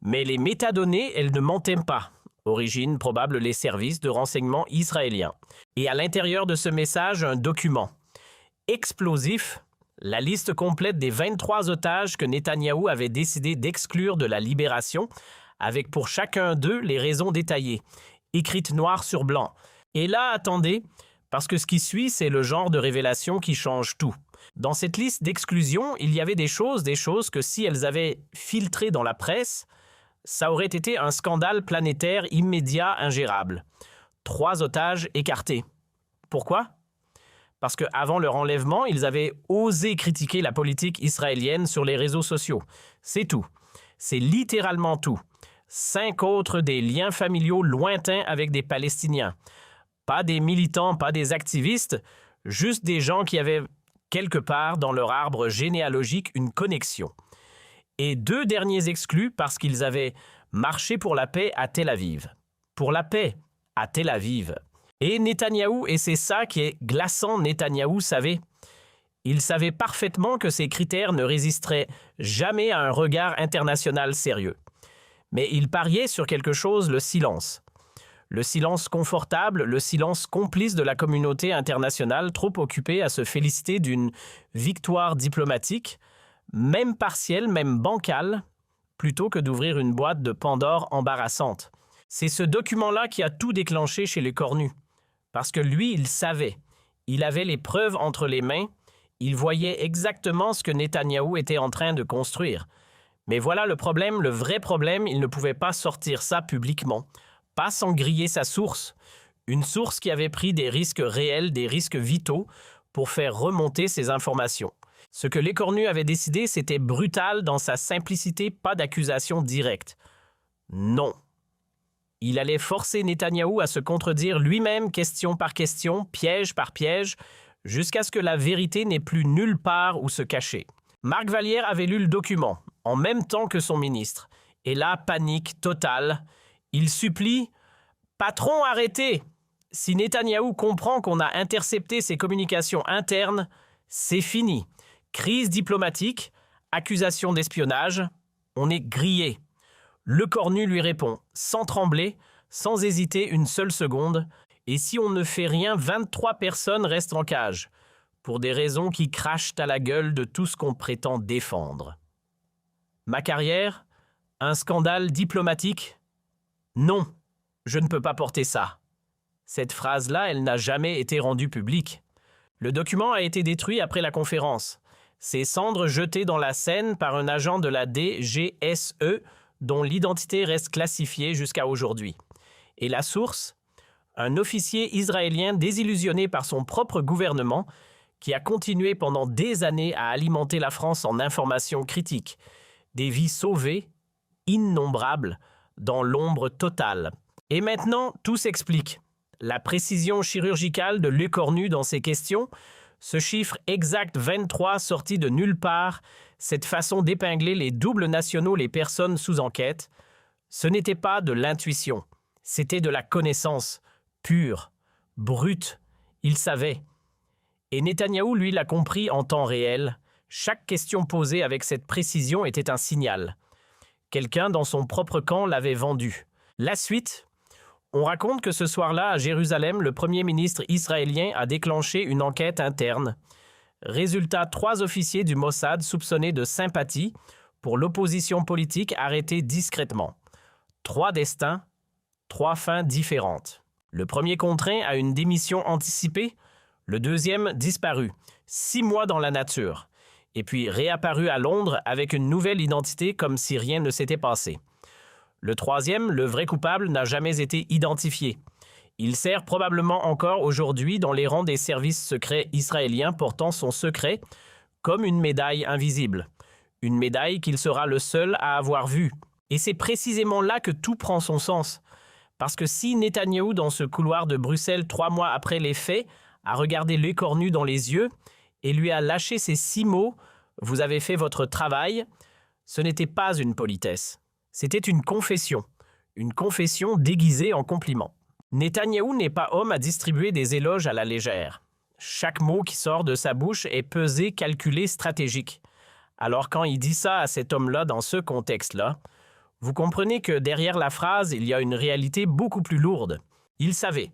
Mais les métadonnées, elles ne mentaient pas. Origine probable les services de renseignement israéliens. Et à l'intérieur de ce message, un document. Explosif, la liste complète des 23 otages que Netanyahou avait décidé d'exclure de la libération, avec pour chacun d'eux les raisons détaillées, écrites noir sur blanc. Et là, attendez, parce que ce qui suit, c'est le genre de révélation qui change tout. Dans cette liste d'exclusion, il y avait des choses que si elles avaient filtré dans la presse, ça aurait été un scandale planétaire immédiat, ingérable. 3 otages écartés. Pourquoi? Parce qu'avant leur enlèvement, ils avaient osé critiquer la politique israélienne sur les réseaux sociaux. C'est tout. C'est littéralement tout. 5 autres des liens familiaux lointains avec des Palestiniens. Pas des militants, pas des activistes, juste des gens qui avaient quelque part dans leur arbre généalogique une connexion. Et 2 derniers exclus parce qu'ils avaient marché pour la paix à Tel Aviv. Pour la paix à Tel Aviv. Et Netanyahou, et c'est ça qui est glaçant, Netanyahou savait. Il savait parfaitement que ces critères ne résisteraient jamais à un regard international sérieux. Mais il pariait sur quelque chose, le silence. Le silence confortable, le silence complice de la communauté internationale trop occupée à se féliciter d'une victoire diplomatique, même partielle, même bancale, plutôt que d'ouvrir une boîte de Pandore embarrassante. C'est ce document-là qui a tout déclenché chez Lecornu. Parce que lui, il savait. Il avait les preuves entre les mains, il voyait exactement ce que Netanyahou était en train de construire. Mais voilà le problème, le vrai problème, il ne pouvait pas sortir ça publiquement, pas sans griller sa source. Une source qui avait pris des risques réels, des risques vitaux, pour faire remonter ces informations. Ce que l'Écornu avait décidé, c'était brutal dans sa simplicité, pas d'accusation directe. Non. Il allait forcer Netanyahou à se contredire lui-même question par question, piège par piège, jusqu'à ce que la vérité n'ait plus nulle part où se cacher. Marc Vallière avait lu le document, en même temps que son ministre. Et là, panique totale. Il supplie « Patron, arrêtez !» Si Netanyahou comprend qu'on a intercepté ses communications internes, c'est fini. Crise diplomatique, accusation d'espionnage, on est grillé. L'Écornu lui répond, sans trembler, sans hésiter une seule seconde, et si on ne fait rien, 23 personnes restent en cage, pour des raisons qui crachent à la gueule de tout ce qu'on prétend défendre. Ma carrière? Un scandale diplomatique? Non, je ne peux pas porter ça. Cette phrase-là, elle n'a jamais été rendue publique. Le document a été détruit après la conférence. Ses cendres jetées dans la Seine par un agent de la DGSE dont l'identité reste classifiée jusqu'à aujourd'hui. Et la source? Un officier israélien désillusionné par son propre gouvernement qui a continué pendant des années à alimenter la France en informations critiques. Des vies sauvées, innombrables, dans l'ombre totale. Et maintenant, tout s'explique. La précision chirurgicale de l'Écornu dans ses questions, ce chiffre exact 23 sorti de nulle part, cette façon d'épingler les doubles nationaux, les personnes sous enquête, ce n'était pas de l'intuition, c'était de la connaissance, pure, brute, il savait. Et Netanyahou, lui, l'a compris en temps réel. Chaque question posée avec cette précision était un signal. Quelqu'un dans son propre camp l'avait vendu. La suite? On raconte que ce soir-là, à Jérusalem, le premier ministre israélien a déclenché une enquête interne. Résultat, 3 officiers du Mossad soupçonnés de sympathie pour l'opposition politique arrêtés discrètement. 3 destins, 3 fins différentes. Le premier contraint à une démission anticipée, le deuxième disparu, 6 mois dans la nature, et puis réapparu à Londres avec une nouvelle identité comme si rien ne s'était passé. Le troisième, le vrai coupable, n'a jamais été identifié. Il sert probablement encore aujourd'hui dans les rangs des services secrets israéliens portant son secret comme une médaille invisible. Une médaille qu'il sera le seul à avoir vue. Et c'est précisément là que tout prend son sens. Parce que si Netanyahou, dans ce couloir de Bruxelles 3 mois après les faits, a regardé l'Écornu dans les yeux et lui a lâché ces 6 mots « Vous avez fait votre travail », ce n'était pas une politesse. C'était une confession déguisée en compliment. Netanyahou n'est pas homme à distribuer des éloges à la légère. Chaque mot qui sort de sa bouche est pesé, calculé, stratégique. Alors quand il dit ça à cet homme-là dans ce contexte-là, vous comprenez que derrière la phrase, il y a une réalité beaucoup plus lourde. Il savait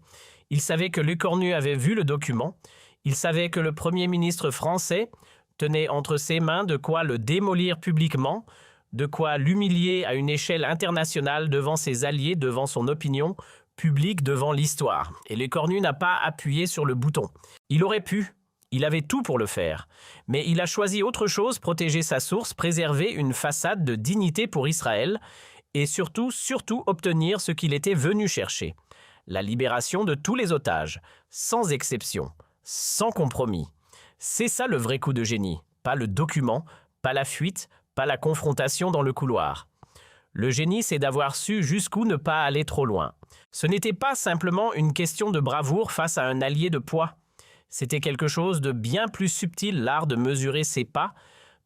que l'Écornu avait vu le document, il savait que le Premier ministre français tenait entre ses mains de quoi le démolir publiquement, de quoi l'humilier à une échelle internationale devant ses alliés, devant son opinion publique, devant l'histoire. Et l'Écornu n'a pas appuyé sur le bouton. Il aurait pu, il avait tout pour le faire. Mais il a choisi autre chose, protéger sa source, préserver une façade de dignité pour Israël et surtout obtenir ce qu'il était venu chercher. La libération de tous les otages, sans exception, sans compromis. C'est ça le vrai coup de génie, pas le document, pas la fuite, pas la confrontation dans le couloir. Le génie, c'est d'avoir su jusqu'où ne pas aller trop loin. Ce n'était pas simplement une question de bravoure face à un allié de poids. C'était quelque chose de bien plus subtil, l'art de mesurer ses pas,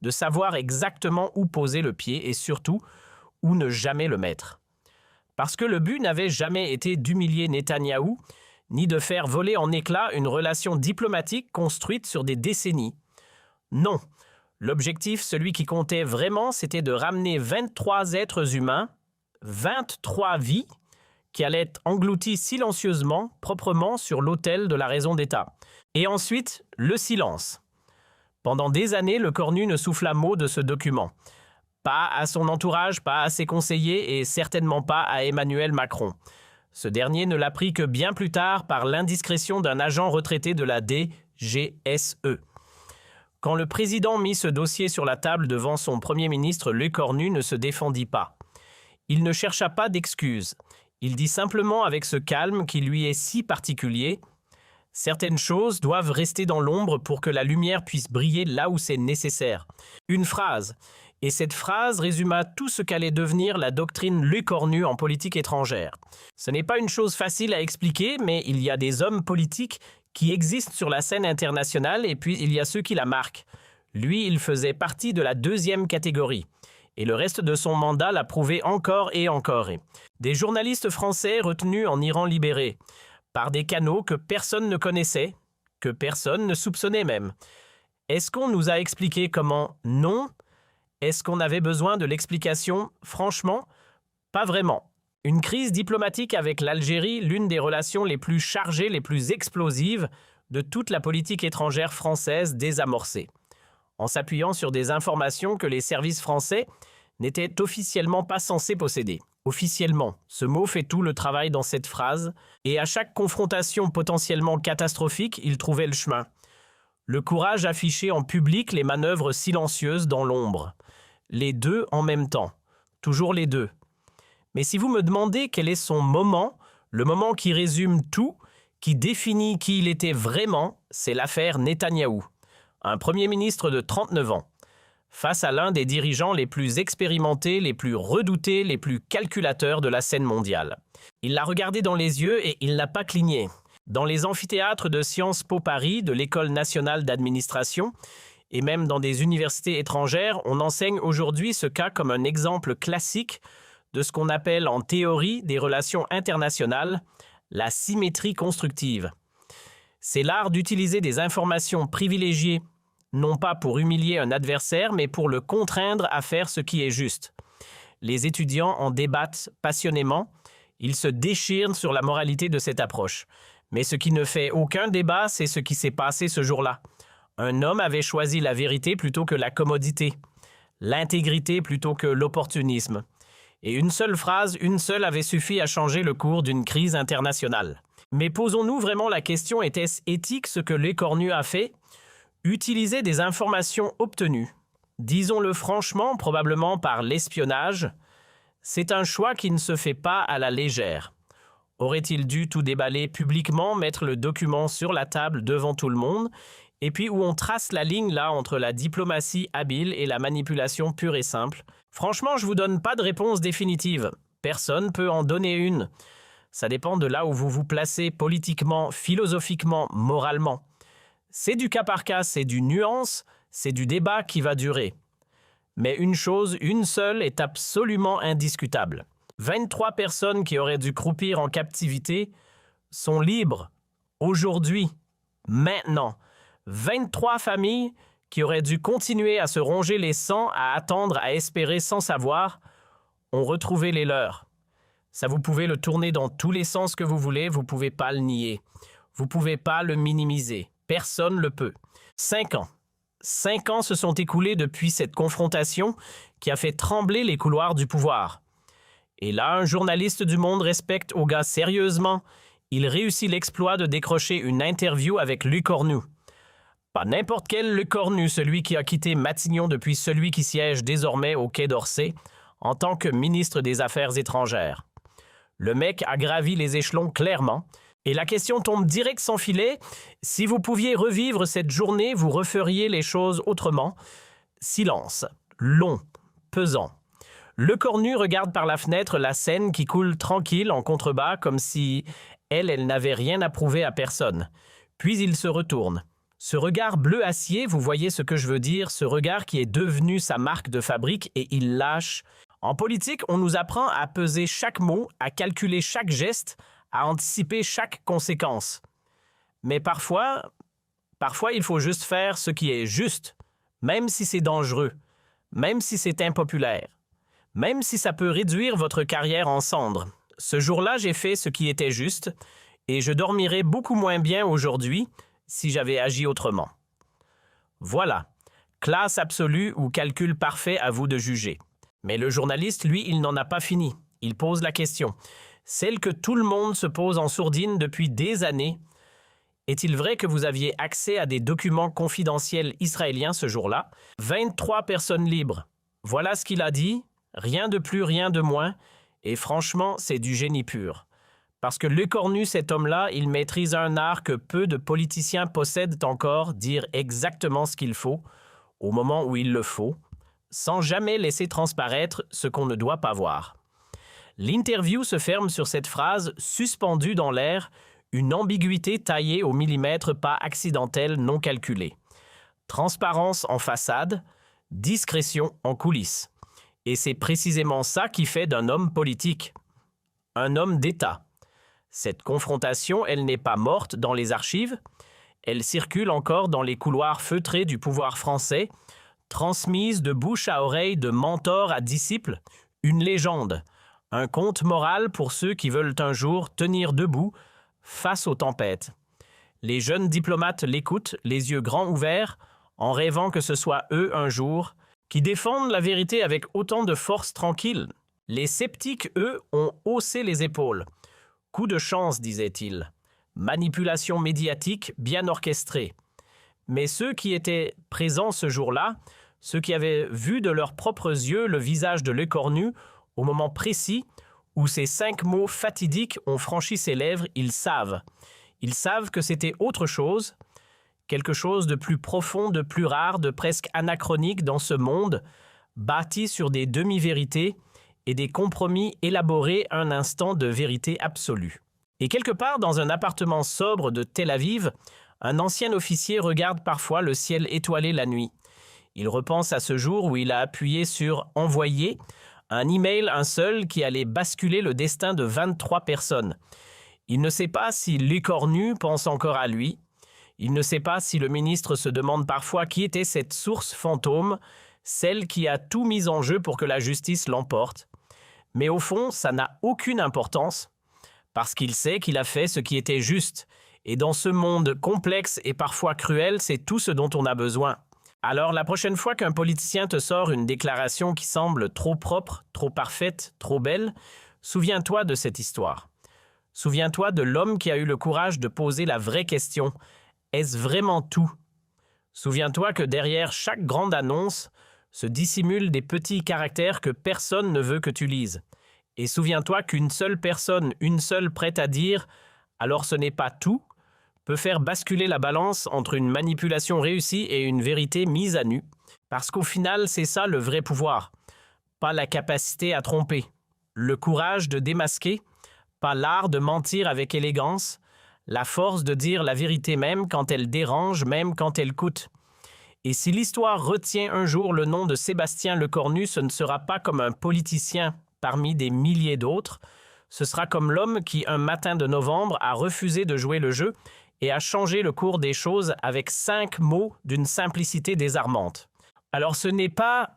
de savoir exactement où poser le pied et surtout où ne jamais le mettre. Parce que le but n'avait jamais été d'humilier Netanyahou, ni de faire voler en éclats une relation diplomatique construite sur des décennies. Non. L'objectif, celui qui comptait vraiment, c'était de ramener 23 êtres humains, 23 vies, qui allaient être englouties silencieusement, proprement sur l'autel de la raison d'État. Et ensuite, le silence. Pendant des années, l'Écornu ne souffla mot de ce document. Pas à son entourage, pas à ses conseillers et certainement pas à Emmanuel Macron. Ce dernier ne l'apprit que bien plus tard par l'indiscrétion d'un agent retraité de la DGSE. Quand le président mit ce dossier sur la table devant son premier ministre, Lecornu ne se défendit pas. Il ne chercha pas d'excuses. Il dit simplement avec ce calme qui lui est si particulier « Certaines choses doivent rester dans l'ombre pour que la lumière puisse briller là où c'est nécessaire. » Une phrase. Et cette phrase résuma tout ce qu'allait devenir la doctrine Lecornu en politique étrangère. Ce n'est pas une chose facile à expliquer, mais il y a des hommes politiques qui existent sur la scène internationale et puis il y a ceux qui la marquent. Lui, il faisait partie de la deuxième catégorie. Et le reste de son mandat l'a prouvé encore et encore. Des journalistes français retenus en Iran libéré, par des canaux que personne ne connaissait, que personne ne soupçonnait même. Est-ce qu'on nous a expliqué comment? Non. Est-ce qu'on avait besoin de l'explication? Franchement, pas vraiment. Une crise diplomatique avec l'Algérie, l'une des relations les plus chargées, les plus explosives de toute la politique étrangère française désamorcée. En s'appuyant sur des informations que les services français n'étaient officiellement pas censés posséder. Officiellement, ce mot fait tout le travail dans cette phrase, et à chaque confrontation potentiellement catastrophique, il trouvait le chemin. Le courage affiché en public, les manœuvres silencieuses dans l'ombre. Les deux en même temps. Toujours les deux. Mais si vous me demandez quel est son moment, le moment qui résume tout, qui définit qui il était vraiment, c'est l'affaire Netanyahou. Un premier ministre de 39 ans. Face à l'un des dirigeants les plus expérimentés, les plus redoutés, les plus calculateurs de la scène mondiale. Il l'a regardé dans les yeux et il n'a pas cligné. Dans les amphithéâtres de Sciences Po Paris, de l'École nationale d'administration, et même dans des universités étrangères, on enseigne aujourd'hui ce cas comme un exemple classique de ce qu'on appelle en théorie des relations internationales, la symétrie constructive. C'est l'art d'utiliser des informations privilégiées, non pas pour humilier un adversaire, mais pour le contraindre à faire ce qui est juste. Les étudiants en débattent passionnément, ils se déchirent sur la moralité de cette approche. Mais ce qui ne fait aucun débat, c'est ce qui s'est passé ce jour-là. Un homme avait choisi la vérité plutôt que la commodité, l'intégrité plutôt que l'opportunisme. Et une seule phrase, une seule avait suffi à changer le cours d'une crise internationale. Mais posons-nous vraiment la question, était-ce éthique ce que Lecornu a fait? Utiliser des informations obtenues, disons-le franchement, probablement par l'espionnage, c'est un choix qui ne se fait pas à la légère. Aurait-il dû tout déballer publiquement, mettre le document sur la table devant tout le monde, et puis où on trace la ligne là entre la diplomatie habile et la manipulation pure et simple? Franchement, je vous donne pas de réponse définitive. Personne peut en donner une. Ça dépend de là où vous vous placez politiquement, philosophiquement, moralement. C'est du cas par cas, c'est du nuance, c'est du débat qui va durer. Mais une chose, une seule, est absolument indiscutable. 23 personnes qui auraient dû croupir en captivité sont libres, aujourd'hui, maintenant. 23 familles qui auraient dû continuer à se ronger les sangs, à attendre, à espérer sans savoir, ont retrouvé les leurs. Ça, vous pouvez le tourner dans tous les sens que vous voulez, vous ne pouvez pas le nier. Vous ne pouvez pas le minimiser. Personne ne le peut. 5 ans. 5 ans se sont écoulés depuis cette confrontation qui a fait trembler les couloirs du pouvoir. Et là, un journaliste du Monde respecte au gars sérieusement. Il réussit l'exploit de décrocher une interview avec Lecornu. Pas n'importe quel Lecornu, celui qui a quitté Matignon depuis celui qui siège désormais au Quai d'Orsay en tant que ministre des Affaires étrangères. Le mec a gravi les échelons clairement. Et la question tombe direct sans filet. Si vous pouviez revivre cette journée, vous referiez les choses autrement. Silence, long, pesant. Lecornu regarde par la fenêtre la Seine qui coule tranquille en contrebas comme si elle n'avait rien à prouver à personne. Puis il se retourne. Ce regard bleu acier, vous voyez ce que je veux dire, ce regard qui est devenu sa marque de fabrique et il lâche. En politique, on nous apprend à peser chaque mot, à calculer chaque geste, à anticiper chaque conséquence. Mais parfois, il faut juste faire ce qui est juste, même si c'est dangereux, même si c'est impopulaire, même si ça peut réduire votre carrière en cendres. Ce jour-là, j'ai fait ce qui était juste, et je dormirais beaucoup moins bien aujourd'hui si j'avais agi autrement. Voilà, classe absolue ou calcul parfait, à vous de juger. Mais le journaliste, lui, il n'en a pas fini. Il pose la question. celle que tout le monde se pose en sourdine depuis des années. Est-il vrai que vous aviez accès à des documents confidentiels israéliens ce jour-là? 23 personnes libres. Voilà ce qu'il a dit, rien de plus, rien de moins, et franchement, c'est du génie pur. Parce que Lecornu, cet homme-là, il maîtrise un art que peu de politiciens possèdent encore, dire exactement ce qu'il faut, au moment où il le faut, sans jamais laisser transparaître ce qu'on ne doit pas voir. L'interview se ferme sur cette phrase suspendue dans l'air, une ambiguïté taillée au millimètre, pas accidentelle, non calculée. Transparence en façade, discrétion en coulisses. Et c'est précisément ça qui fait d'un homme politique. Un homme d'État. Cette confrontation, elle n'est pas morte dans les archives, elle circule encore dans les couloirs feutrés du pouvoir français, transmise de bouche à oreille de mentor à disciple, une légende, un conte moral pour ceux qui veulent un jour tenir debout face aux tempêtes. Les jeunes diplomates l'écoutent, les yeux grands ouverts, en rêvant que ce soit eux un jour, qui défendent la vérité avec autant de force tranquille. Les sceptiques, eux, ont haussé les épaules. Coup de chance, disait-il. Manipulation médiatique bien orchestrée. Mais ceux qui étaient présents ce jour-là, ceux qui avaient vu de leurs propres yeux le visage de Lecornu, au moment précis où ces 5 mots fatidiques ont franchi ses lèvres, ils savent. Ils savent que c'était autre chose, quelque chose de plus profond, de plus rare, de presque anachronique dans ce monde, bâti sur des demi-vérités et des compromis élaborés un instant de vérité absolue. Et quelque part dans un appartement sobre de Tel Aviv, un ancien officier regarde parfois le ciel étoilé la nuit. Il repense à ce jour où il a appuyé sur « Envoyer », un email, un seul, qui allait basculer le destin de 23 personnes. Il ne sait pas si Lecornu pense encore à lui. Il ne sait pas si le ministre se demande parfois qui était cette source fantôme, celle qui a tout mis en jeu pour que la justice l'emporte. Mais au fond, ça n'a aucune importance, parce qu'il sait qu'il a fait ce qui était juste. Et dans ce monde complexe et parfois cruel, c'est tout ce dont on a besoin. Alors la prochaine fois qu'un politicien te sort une déclaration qui semble trop propre, trop parfaite, trop belle, souviens-toi de cette histoire. Souviens-toi de l'homme qui a eu le courage de poser la vraie question. Est-ce vraiment tout? Souviens-toi que derrière chaque grande annonce se dissimulent des petits caractères que personne ne veut que tu lises. Et souviens-toi qu'une seule personne, une seule prête à dire « alors ce n'est pas tout », peut faire basculer la balance entre une manipulation réussie et une vérité mise à nu. Parce qu'au final, c'est ça le vrai pouvoir. Pas la capacité à tromper. Le courage de démasquer. Pas l'art de mentir avec élégance. La force de dire la vérité même quand elle dérange, même quand elle coûte. Et si l'histoire retient un jour le nom de Sébastien Lecornu, ce ne sera pas comme un politicien parmi des milliers d'autres. Ce sera comme l'homme qui, un matin de novembre, a refusé de jouer le jeu et a changé le cours des choses avec 5 mots d'une simplicité désarmante. Alors ce n'est pas